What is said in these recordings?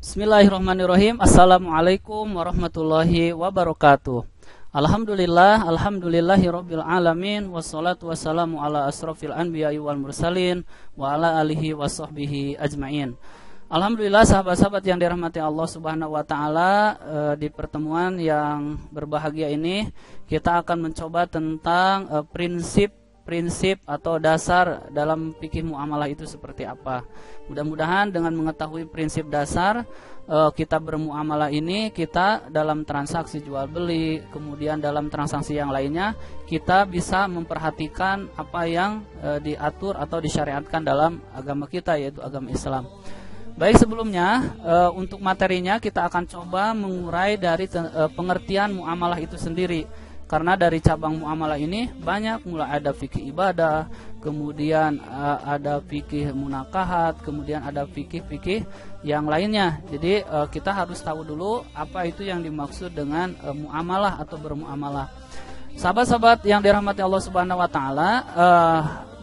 Bismillahirrahmanirrahim. Assalamualaikum warahmatullahi wabarakatuh. Alhamdulillahirabbil alamin, wassalatu wassalamu ala asrofil anbiya'i wal mursalin wa ala alihi washabbihi ajmain. Alhamdulillah, sahabat-sahabat yang dirahmati Allah Subhanahu wa taala, di pertemuan yang berbahagia ini kita akan mencoba tentang prinsip atau dasar dalam fikih muamalah itu seperti apa. Mudah-mudahan dengan mengetahui prinsip dasar kita bermuamalah ini, kita dalam transaksi jual beli, kemudian dalam transaksi yang lainnya, kita bisa memperhatikan apa yang diatur atau disyariatkan dalam agama kita, yaitu agama Islam. Baik, sebelumnya untuk materinya kita akan coba mengurai dari pengertian muamalah itu sendiri. Karena dari cabang muamalah ini banyak, mulai ada fikih ibadah, kemudian ada fikih munakahat, kemudian ada fikih yang lainnya. Jadi kita harus tahu dulu apa itu yang dimaksud dengan muamalah atau bermuamalah. Sahabat-sahabat yang dirahmati Allah Subhanahu wa taala,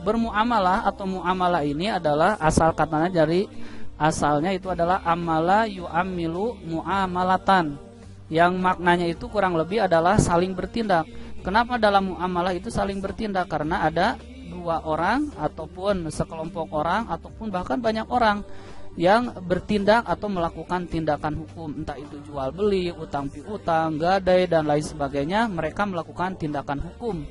bermuamalah atau muamalah ini adalah asal katanya asalnya itu adalah amala yu'amilu muamalatan, yang maknanya itu kurang lebih adalah saling bertindak. Kenapa dalam muamalah itu saling bertindak? Karena ada dua orang ataupun sekelompok orang ataupun bahkan banyak orang yang bertindak atau melakukan tindakan hukum, entah itu jual beli, utang piutang, gadai dan lain sebagainya. Mereka melakukan tindakan hukum.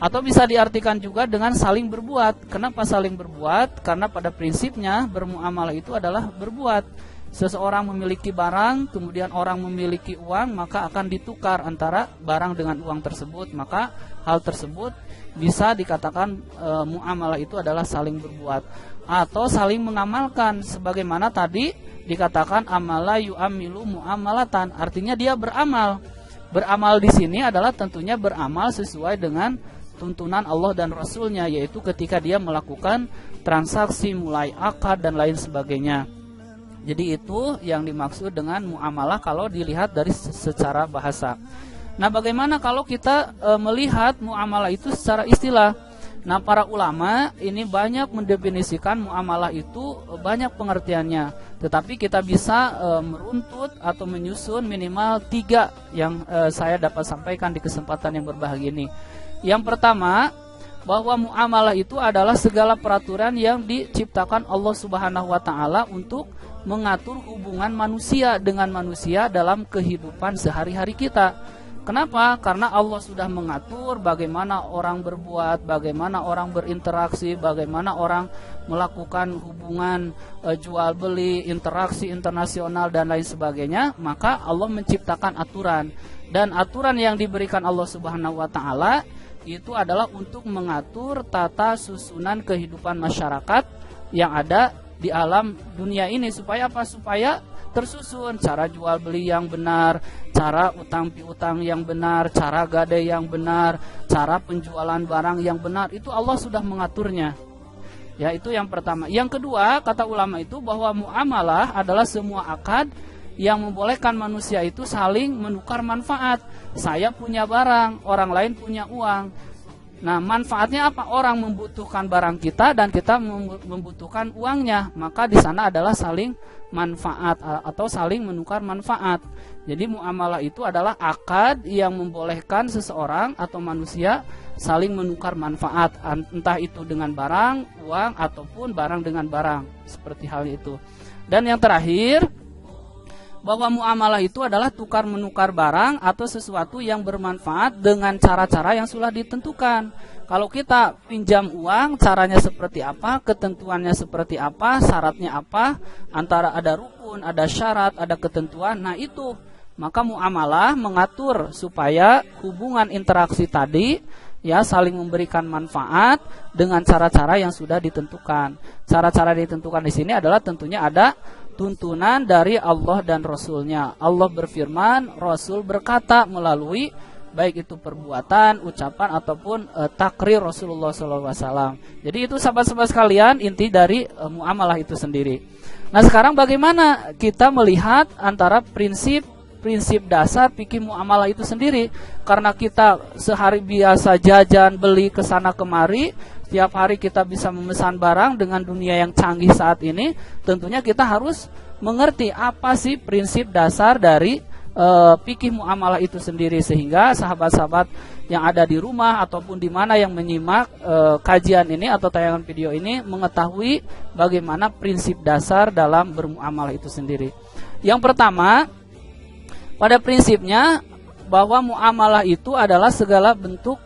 Atau bisa diartikan juga dengan saling berbuat. Kenapa saling berbuat? Karena pada prinsipnya bermuamalah itu adalah berbuat. Seseorang memiliki barang, kemudian orang memiliki uang, maka akan ditukar antara barang dengan uang tersebut. Maka hal tersebut bisa dikatakan muamalah itu adalah saling berbuat atau saling mengamalkan, sebagaimana tadi dikatakan amala yu'amilu muamalatan, artinya dia beramal. Beramal di sini adalah tentunya beramal sesuai dengan tuntunan Allah dan Rasulnya, yaitu ketika dia melakukan transaksi mulai akad dan lain sebagainya. Jadi itu yang dimaksud dengan muamalah kalau dilihat dari secara bahasa. Nah, bagaimana kalau kita melihat muamalah itu secara istilah? Nah, para ulama ini banyak mendefinisikan muamalah itu banyak pengertiannya. Tetapi kita bisa meruntut atau menyusun minimal 3 yang saya dapat sampaikan di kesempatan yang berbahagia ini. Yang pertama, bahwa muamalah itu adalah segala peraturan yang diciptakan Allah Subhanahu wa taala untuk mengatur hubungan manusia dengan manusia dalam kehidupan sehari-hari kita. Kenapa? Karena Allah sudah mengatur bagaimana orang berbuat, bagaimana orang berinteraksi, bagaimana orang melakukan hubungan jual beli, interaksi internasional dan lain sebagainya. Maka Allah menciptakan aturan, dan aturan yang diberikan Allah Subhanahu wa taala itu adalah untuk mengatur tata susunan kehidupan masyarakat yang ada di alam dunia ini. Supaya apa? Supaya tersusun cara jual beli yang benar, cara utang piutang yang benar, cara gadai yang benar, cara penjualan barang yang benar. Itu Allah sudah mengaturnya. Ya, itu yang pertama. Yang kedua, kata ulama itu bahwa muamalah adalah semua akad yang membolehkan manusia itu saling menukar manfaat. Saya punya barang, orang lain punya uang. Nah, manfaatnya apa? Orang membutuhkan barang kita dan kita membutuhkan uangnya. Maka di sana adalah saling manfaat atau saling menukar manfaat. Jadi muamalah itu adalah akad yang membolehkan seseorang atau manusia saling menukar manfaat, entah itu dengan barang, uang ataupun barang dengan barang. Seperti hal itu. Dan yang terakhir, bahwa muamalah itu adalah tukar menukar barang atau sesuatu yang bermanfaat dengan cara-cara yang sudah ditentukan. Kalau kita pinjam uang, caranya seperti apa, ketentuannya seperti apa, syaratnya apa, antara ada rukun, ada syarat, ada ketentuan. Nah itu, maka muamalah mengatur supaya hubungan interaksi tadi ya saling memberikan manfaat dengan cara-cara yang sudah ditentukan. Cara-cara ditentukan di sini adalah tentunya ada tuntunan dari Allah dan Rasulnya. Allah berfirman, Rasul berkata melalui baik itu perbuatan, ucapan ataupun takrir Rasulullah SAW. Jadi itu sahabat-sahabat sekalian inti dari muamalah itu sendiri. Nah, sekarang bagaimana kita melihat antara prinsip dasar fikih muamalah itu sendiri? Karena kita sehari biasa jajan beli kesana kemari, setiap hari kita bisa memesan barang dengan dunia yang canggih saat ini, tentunya kita harus mengerti apa sih prinsip dasar dari fikih muamalah itu sendiri, sehingga sahabat-sahabat yang ada di rumah ataupun di mana yang menyimak kajian ini atau tayangan video ini mengetahui bagaimana prinsip dasar dalam bermuamalah itu sendiri. Yang pertama, pada prinsipnya bahwa muamalah itu adalah segala bentuk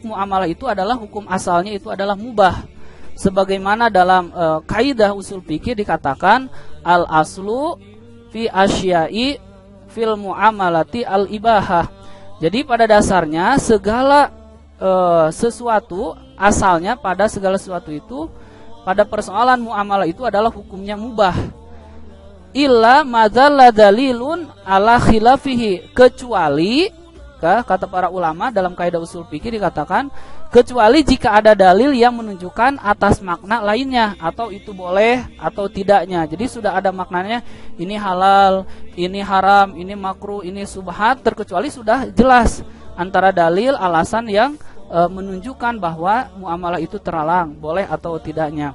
muamalah itu adalah hukum asalnya itu adalah mubah. Sebagaimana dalam kaidah usul fikih dikatakan al aslu fi asya'i fil muamalati al ibahah. Jadi pada dasarnya segala sesuatu, asalnya pada segala sesuatu itu, pada persoalan muamalah itu adalah hukumnya mubah. Illa madzalla dalilun ala khilafihi, kecuali kata para ulama dalam kaidah usul fikih dikatakan kecuali jika ada dalil yang menunjukkan atas makna lainnya, atau itu boleh atau tidaknya. Jadi sudah ada maknanya, ini halal, ini haram, ini makruh, ini subhat, terkecuali sudah jelas antara dalil alasan yang menunjukkan bahwa muamalah itu terlarang, boleh atau tidaknya.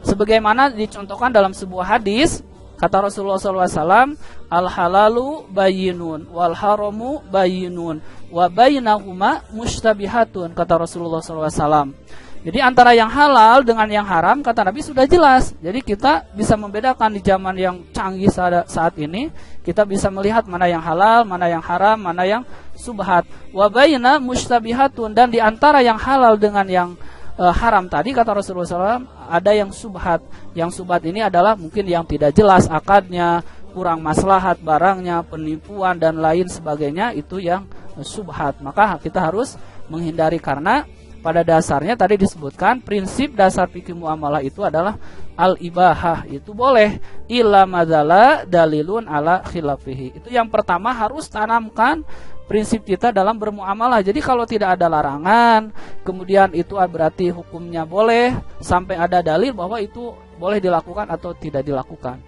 Sebagaimana dicontohkan dalam sebuah hadis, kata Rasulullah SAW, al-halalu bayyinun, wal haramu bayyinun, wa bainahuma mushtabihatun, kata Rasulullah SAW. Jadi antara yang halal dengan yang haram, kata Nabi, sudah jelas. Jadi kita bisa membedakan di zaman yang canggih saat ini, kita bisa melihat mana yang halal, mana yang haram, mana yang subhat. Wa baina mushtabihatun, dan di antara yang halal dengan yang haram tadi, kata Rasulullah SAW, ada yang subhat. Yang subhat ini adalah mungkin yang tidak jelas akadnya, kurang maslahat barangnya, penipuan dan lain sebagainya, itu yang subhat. Maka kita harus menghindari, karena pada dasarnya tadi disebutkan prinsip dasar fikih muamalah itu adalah al-ibahah, itu boleh, illa madzalla dalilun ala khilafihi. Itu yang pertama, harus tanamkan prinsip kita dalam bermuamalah. Jadi kalau tidak ada larangan, kemudian itu berarti hukumnya boleh, sampai ada dalil bahwa itu boleh dilakukan atau tidak dilakukan.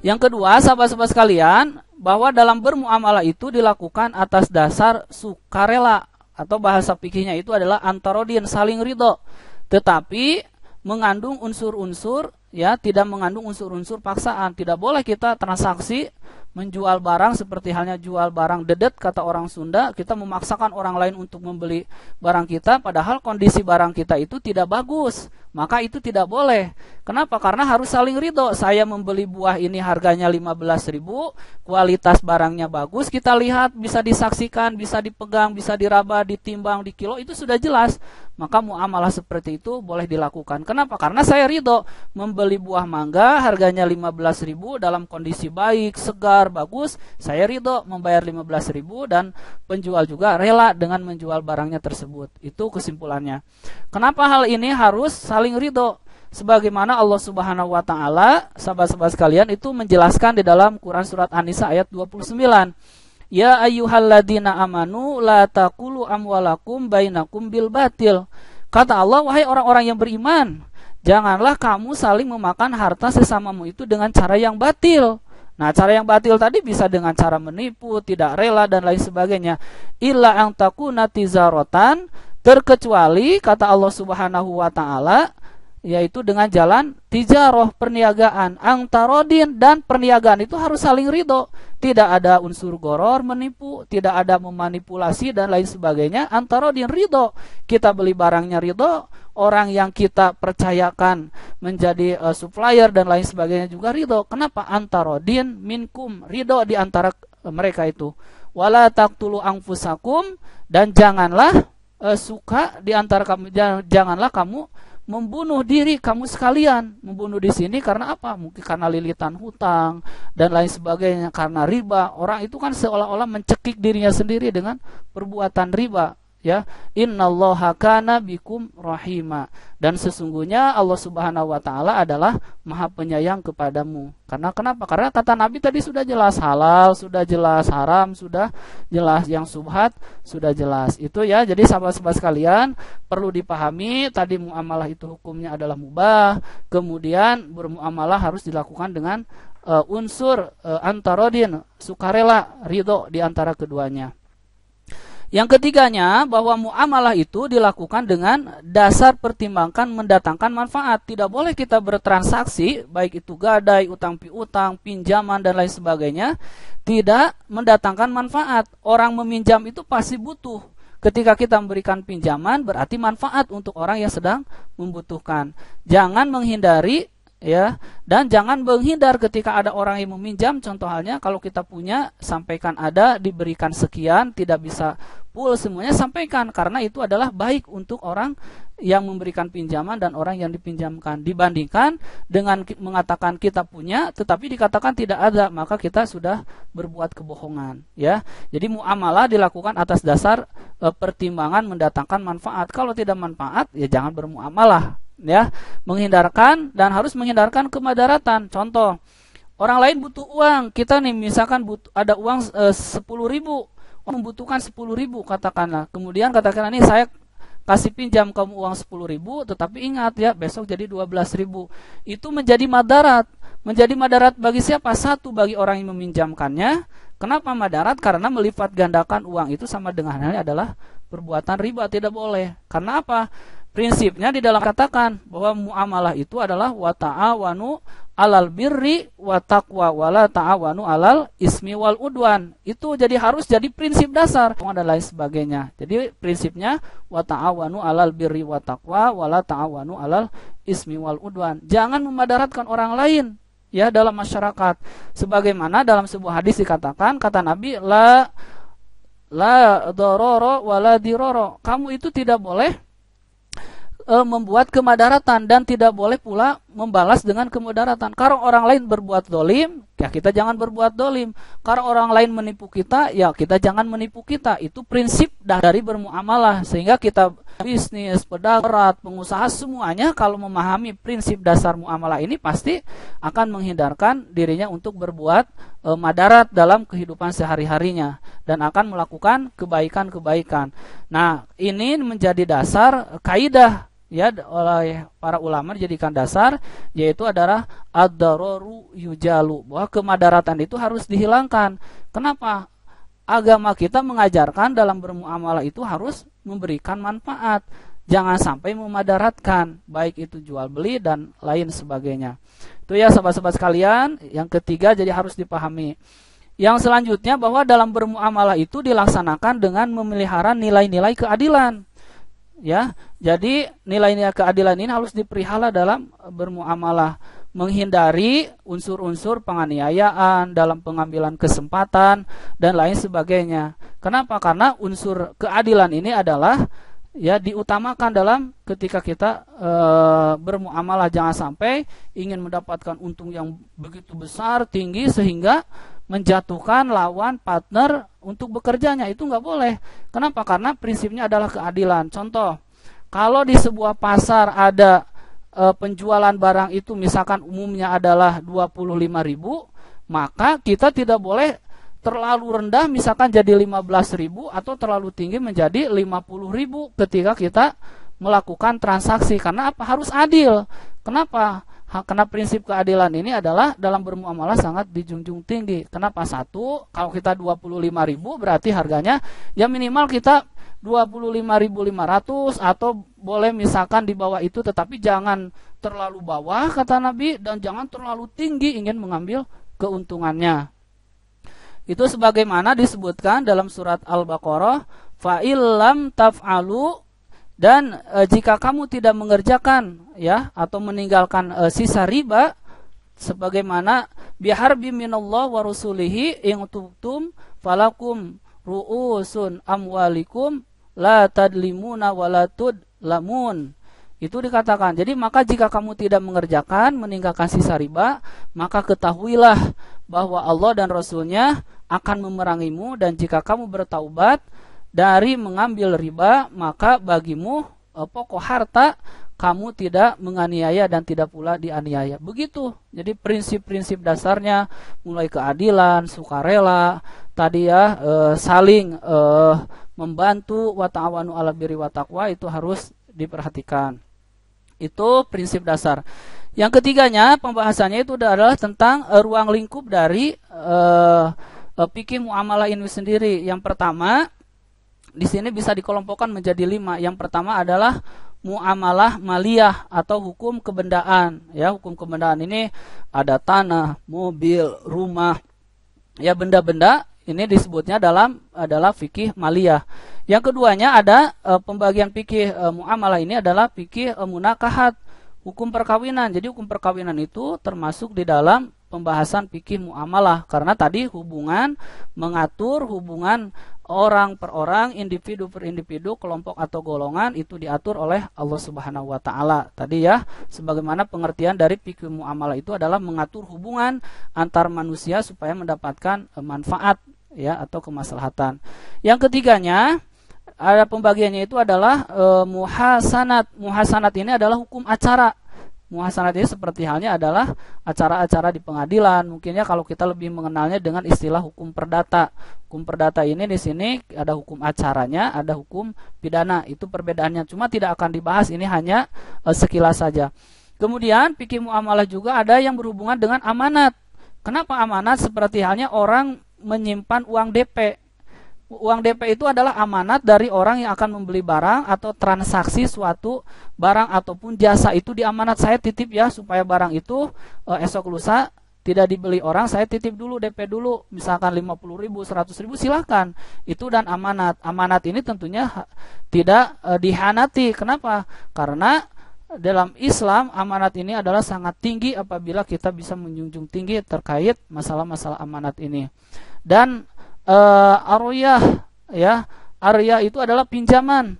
Yang kedua, sahabat-sahabat sekalian, bahwa dalam bermuamalah itu dilakukan atas dasar sukarela, atau bahasa fikihnya itu adalah antarodin, saling ridho, tetapi mengandung unsur-unsur, tidak mengandung unsur-unsur paksaan. Tidak boleh kita transaksi menjual barang seperti halnya jual barang dedet, kata orang Sunda, kita memaksakan orang lain untuk membeli barang kita padahal kondisi barang kita itu tidak bagus, maka itu tidak boleh. Kenapa? Karena harus saling ridho. Saya membeli buah ini harganya 15.000, kualitas barangnya bagus, kita lihat, bisa disaksikan, bisa dipegang, bisa diraba, ditimbang, di kilo, itu sudah jelas. Maka muamalah seperti itu boleh dilakukan. Kenapa? Karena saya ridho membeli buah mangga harganya 15.000 dalam kondisi baik, segar, bagus, saya ridho membayar 15.000 dan penjual juga rela dengan menjual barangnya tersebut. Itu kesimpulannya. Kenapa hal ini harus saling ridho? Sebagaimana Allah Subhanahu wa taala, sahabat-sahabat sekalian, itu menjelaskan di dalam Quran surat An-Nisa ayat 29. Ya ayyuhalladzina amanu la taqulu amwalakum bainakum bil batil. Kata Allah, wahai orang-orang yang beriman, janganlah kamu saling memakan harta sesamamu itu dengan cara yang batil. Nah, cara yang batil tadi bisa dengan cara menipu, tidak rela dan lain sebagainya. Illa an takuna tizarotan, terkecuali kata Allah Subhanahu wa taala, yaitu dengan jalan tijaroh, perniagaan, angtarodin, dan perniagaan itu harus saling ridho. Tidak ada unsur goror, menipu, tidak ada memanipulasi dan lain sebagainya. Angtarodin, ridho. Kita beli barangnya ridho, orang yang kita percayakan menjadi supplier dan lain sebagainya juga ridho. Kenapa? Angtarodin minkum, ridho di antara mereka itu. Wala taqtulu anfusakum, dan janganlah suka di antara kamu, janganlah kamu membunuh diri kamu sekalian. Membunuh di sini karena apa? Mungkin karena lilitan hutang dan lain sebagainya, karena riba. Orang itu kan seolah-olah mencekik dirinya sendiri dengan perbuatan riba. Ya, innallaha kana bikum rahima, dan sesungguhnya Allah Subhanahu wa taala adalah Maha Penyayang kepadamu. Karena kenapa? Karena kata Nabi tadi sudah jelas halal, sudah jelas haram, sudah jelas yang subhat, sudah jelas. Itu ya. Jadi sahabat-sahabat sekalian, perlu dipahami tadi muamalah itu hukumnya adalah mubah. Kemudian bermuamalah harus dilakukan dengan unsur antarodin, sukarela, ridho di antara keduanya. Yang ketiganya, bahwa muamalah itu dilakukan dengan dasar pertimbangkan mendatangkan manfaat. Tidak boleh kita bertransaksi, baik itu gadai, utang piutang, pinjaman, dan lain sebagainya, tidak mendatangkan manfaat. Orang meminjam itu pasti butuh. Ketika kita memberikan pinjaman, berarti manfaat untuk orang yang sedang membutuhkan. Jangan menghindari, ya, dan jangan menghindar ketika ada orang yang meminjam. Contoh halnya, kalau kita punya, sampaikan ada, diberikan sekian, tidak bisa full semuanya, sampaikan, karena itu adalah baik untuk orang yang memberikan pinjaman dan orang yang dipinjamkan, dibandingkan dengan mengatakan kita punya tetapi dikatakan tidak ada, maka kita sudah berbuat kebohongan, ya. Jadi muamalah dilakukan atas dasar pertimbangan mendatangkan manfaat. Kalau tidak manfaat, ya jangan bermuamalah, ya. Menghindarkan, dan harus menghindarkan kemadaratan. Contoh, orang lain butuh uang, kita nih misalkan ada uang 10.000, membutuhkan 10.000 katakanlah. Kemudian katakanlah, nih saya kasih pinjam kamu uang 10.000, tetapi ingat ya, besok jadi 12.000. Itu menjadi madarat. Menjadi madarat bagi siapa? Satu, bagi orang yang meminjamkannya. Kenapa madarat? Karena melipat gandakan uang itu sama dengan halnya adalah perbuatan riba, tidak boleh. Karena apa? Prinsipnya di dalam katakan bahwa muamalah itu adalah wa ta'awanu alal birri wa taqwa wala ta'awanu alal ismi wal udwan. Itu jadi harus jadi prinsip dasar dan lain sebagainya. Jadi prinsipnya wa ta'awanu alal birri wa taqwa wala ta'awanu alal ismi wal udwan. Jangan memadaratkan orang lain, ya, dalam masyarakat. Sebagaimana dalam sebuah hadis dikatakan, kata Nabi, la darara wala dirara. Kamu itu tidak boleh membuat kemadaratan dan tidak boleh pula membalas dengan kemudaratan. Kalau orang lain berbuat dolim, ya kita jangan berbuat dolim. Kalau orang lain menipu kita, ya kita jangan menipu kita. Itu prinsip dari bermuamalah. Sehingga kita bisnis, pedagang, pengusaha, semuanya kalau memahami prinsip dasar muamalah ini pasti akan menghindarkan dirinya untuk berbuat madarat dalam kehidupan sehari-harinya dan akan melakukan kebaikan-kebaikan. Nah, ini menjadi dasar kaidah, ya, oleh para ulama dijadikan dasar, yaitu adalah ad-dararu yujalu, bahwa kemadaratan itu harus dihilangkan. Kenapa? Agama kita mengajarkan dalam bermuamalah itu harus memberikan manfaat, jangan sampai memadaratkan, baik itu jual beli dan lain sebagainya. Itu ya sahabat-sahabat sekalian, yang ketiga jadi harus dipahami. Yang selanjutnya, bahwa dalam bermuamalah itu dilaksanakan dengan memelihara nilai-nilai keadilan. Ya, jadi nilai-nilai keadilan ini harus dipelihara dalam bermuamalah, menghindari unsur-unsur penganiayaan dalam pengambilan kesempatan dan lain sebagainya. Kenapa? Karena unsur keadilan ini adalah, ya, diutamakan dalam ketika kita bermuamalah. Jangan sampai ingin mendapatkan untung yang begitu besar, tinggi, sehingga menjatuhkan lawan partner untuk bekerjanya. Itu nggak boleh. Kenapa? Karena prinsipnya adalah keadilan. Contoh, kalau di sebuah pasar ada penjualan barang itu misalkan umumnya adalah 25.000, maka kita tidak boleh terlalu rendah misalkan jadi 15.000 atau terlalu tinggi menjadi 50.000 ketika kita melakukan transaksi. Karena apa? Harus adil. Kenapa? Karena prinsip keadilan ini adalah dalam bermuamalah sangat dijunjung tinggi. Kenapa? Satu, kalau kita 25.000 berarti harganya ya minimal kita 25.500 atau boleh misalkan di bawah itu, tetapi jangan terlalu bawah kata Nabi, dan jangan terlalu tinggi ingin mengambil keuntungannya. Itu sebagaimana disebutkan dalam surat Al-Baqarah, fa illam taf'alu, dan jika kamu tidak mengerjakan, ya, atau meninggalkan sisa riba, sebagaimana biharbi minallah wa rasulihi in tubtum falakum ru'usun amwalikum la tadlimuna wa la tudlamun. Itu dikatakan. Jadi maka jika kamu tidak mengerjakan, meninggalkan sisa riba, maka ketahuilah bahwa Allah dan Rasulnya akan memerangimu, dan jika kamu bertaubat dari mengambil riba, maka bagimu pokok harta, kamu tidak menganiaya dan tidak pula dianiaya. Begitu. Jadi prinsip-prinsip dasarnya mulai keadilan, sukarela, tadi ya, saling membantu, wa ta'awanu 'alal birri wa taqwa, itu harus diperhatikan. Itu prinsip dasar. Yang ketiganya, pembahasannya itu adalah tentang ruang lingkup dari fikih muamalah ini sendiri. Yang pertama, di sini bisa dikelompokkan menjadi 5. Yang pertama adalah muamalah maliyah atau hukum kebendaan. Ya, hukum kebendaan ini ada tanah, mobil, rumah, ya benda-benda ini disebutnya adalah fikih maliyah. Yang keduanya ada pembagian fikih muamalah ini adalah fikih munakahat, hukum perkawinan. Jadi hukum perkawinan itu termasuk di dalam pembahasan fikih muamalah karena tadi hubungan mengatur hubungan orang per orang, individu per individu, kelompok atau golongan itu diatur oleh Allah Subhanahu wa taala. Tadi ya, sebagaimana pengertian dari fikih muamalah itu adalah mengatur hubungan antar manusia supaya mendapatkan manfaat ya atau kemaslahatan. Yang ketiganya ada pembagiannya itu adalah muhasanat. Muhasanat ini adalah hukum acara. Muhasanat ini seperti halnya adalah acara-acara di pengadilan. Mungkinnya kalau kita lebih mengenalnya dengan istilah hukum perdata. Hukum perdata ini di sini ada hukum acaranya, ada hukum pidana. Itu perbedaannya. Cuma tidak akan dibahas, ini hanya sekilas saja. Kemudian fikih muamalah juga ada yang berhubungan dengan amanat. Kenapa amanat? Seperti halnya orang menyimpan uang DP. Uang DP itu adalah amanat dari orang yang akan membeli barang atau transaksi suatu barang ataupun jasa. Itu diamanat, saya titip ya supaya barang itu esok lusa tidak dibeli orang, saya titip dulu DP dulu, misalkan 50.000, 100.000 silahkan. Itu dan amanat. Amanat ini tentunya tidak dihianati. Kenapa? Karena dalam Islam amanat ini adalah sangat tinggi apabila kita bisa menjunjung tinggi terkait masalah-masalah amanat ini. Dan ariyah ya, ariyah itu adalah pinjaman.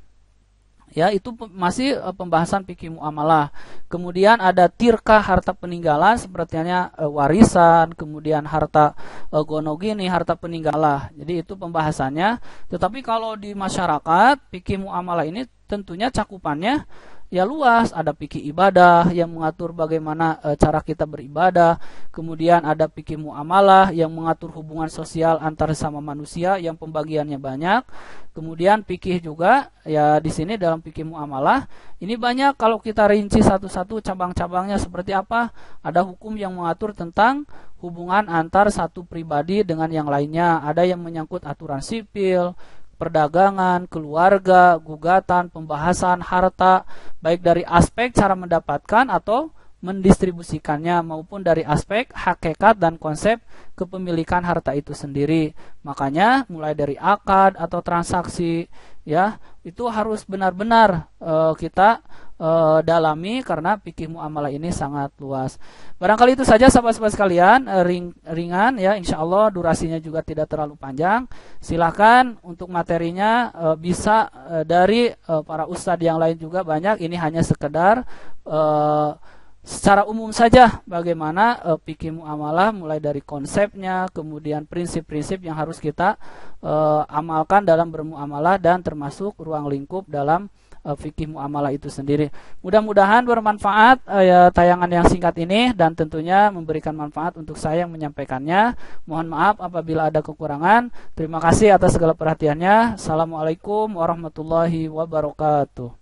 Ya, itu masih pembahasan fikih muamalah. Kemudian ada tirkah, harta peninggalan sepertinya warisan, kemudian harta gonogini, harta peninggalan. Jadi itu pembahasannya. Tetapi kalau di masyarakat fikih muamalah ini tentunya cakupannya ya luas. Ada fikih ibadah yang mengatur bagaimana cara kita beribadah. Kemudian ada fikih muamalah yang mengatur hubungan sosial antar sesama manusia yang pembagiannya banyak. Kemudian fikih juga ya di sini dalam fikih muamalah ini banyak, kalau kita rinci satu-satu cabang-cabangnya seperti apa. Ada hukum yang mengatur tentang hubungan antar satu pribadi dengan yang lainnya. Ada yang menyangkut aturan sipil, perdagangan, keluarga, gugatan, pembahasan harta, baik dari aspek cara mendapatkan atau mendistribusikannya maupun dari aspek hakikat dan konsep kepemilikan harta itu sendiri. Makanya mulai dari akad atau transaksi ya itu harus benar-benar kita dalami karena fikih muamalah ini sangat luas. Barangkali itu saja sahabat-sahabat sekalian, ringan ya, insyaallah durasinya juga tidak terlalu panjang. Silakan untuk materinya bisa dari para ustadz yang lain juga banyak. Ini hanya sekedar secara umum saja bagaimana fikih muamalah mulai dari konsepnya, kemudian prinsip-prinsip yang harus kita amalkan dalam bermuamalah dan termasuk ruang lingkup dalam fikih muamalah itu sendiri. Mudah-mudahan bermanfaat ya, tayangan yang singkat ini dan tentunya memberikan manfaat untuk saya yang menyampaikannya. Mohon maaf apabila ada kekurangan. Terima kasih atas segala perhatiannya. Assalamualaikum warahmatullahi wabarakatuh.